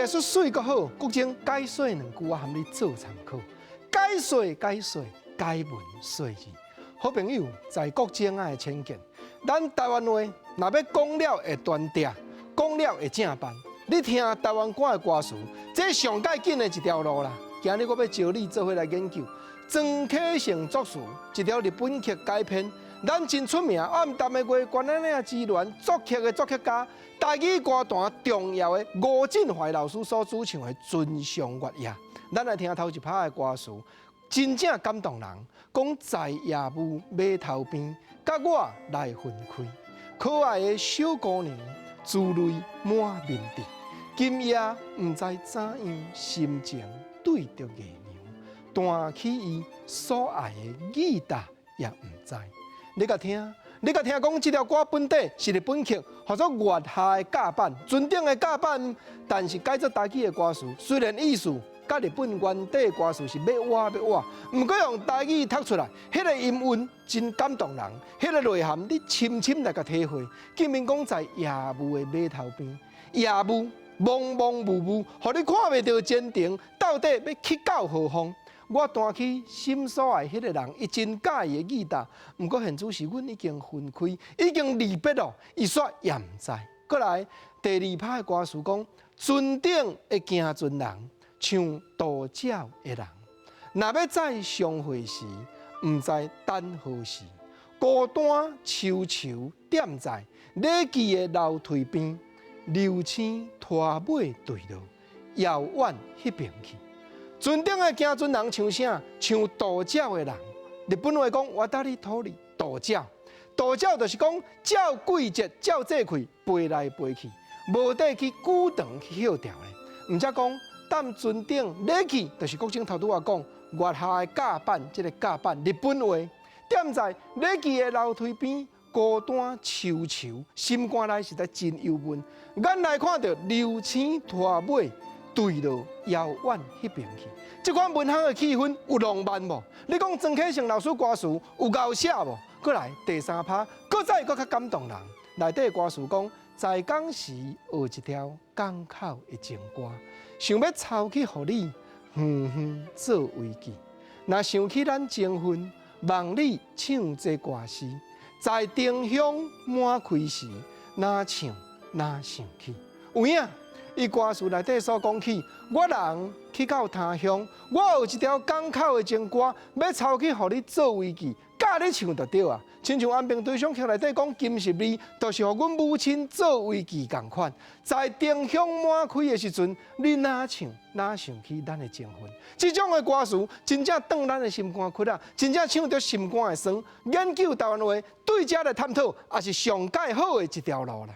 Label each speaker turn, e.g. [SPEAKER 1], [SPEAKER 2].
[SPEAKER 1] 艺术水阁好，国情解说两句啊，含你做参考。解说，解文说字。好朋友，在国情啊的浅见，咱台湾话若要讲了会端正，讲了会正办。你听台湾歌的歌词，这上介紧的一条路啦。今日我要招你做伙来研究庄启成作词一条日本剧改编。咱真出名，暗淡的月，关咱俩之恋，作曲的作曲家，台语歌坛重要的吴振怀老师所主唱的《尊上月夜》。咱来听头一拍的歌词，真正感动人。讲在夜幕码头边，甲我来分开。可爱的小姑娘，珠泪满面滴。今夜毋知怎样，心情对着月亮，弹起伊所爱的吉他，也毋知。你甲听，讲这条歌本底是日本剧，或者月下的甲版，尊顶的甲版，但是改做台语的歌词，虽然意思甲日本原底的歌词是要挖，毋过用台语读出来，迄个音韵真感动人，迄个内涵你深深来甲体会。见面讲在夜幕的码头边，夜幕蒙蒙雾，互你看袂到前程，到底要去到何方？我弹起心所爱迄个人，伊真喜伊的吉他，毋过现主是阮已经分开，已经离别咯。伊说也毋知。过来第二拍的歌词讲，船顶的行船人，像渡鸟的人，若要再相会时，毋知等何时。孤单悄悄踮在礼记的楼梯边，流星拖尾对落遥远迄边去。船顶的行船人像啥？像渡鸟的人。日本话讲，我搭你土里渡鸟。渡鸟就是讲鸟季节鸟这开飞来飞去，无得去久长去歇掉的。毋则讲，踮船顶礼记，就是国情头拄仔讲月下的甲板，这个甲板日本话，踮在礼记的楼梯边，孤单悄悄，心肝内实在真忧闷。眼来看到流星拖尾。对落遥远迄边去，这款文学的气氛有浪漫无？你讲庄启成老师歌词有够写无？过来第三拍，搁再搁较感动人。内底歌词讲，在港时学一条港口的情歌，想要抄起互你，做违纪。若想起咱情分，望你唱这歌词，在丁香满开时，哪唱哪想起，有影。伊歌词内底所讲起，我人去到他乡，我有一条港口的情歌，要抄起互你做违纪，教你唱就对啊。亲像安平对象剧内底讲金十二，就是互阮母亲做违纪共款。在丁香满开的时阵，你哪唱哪想起咱的情分。这种的歌词，真正挡咱的心肝窟啊，真正唱着心肝的酸。研究台湾话，对这来探讨，也是上介好的一条路啦。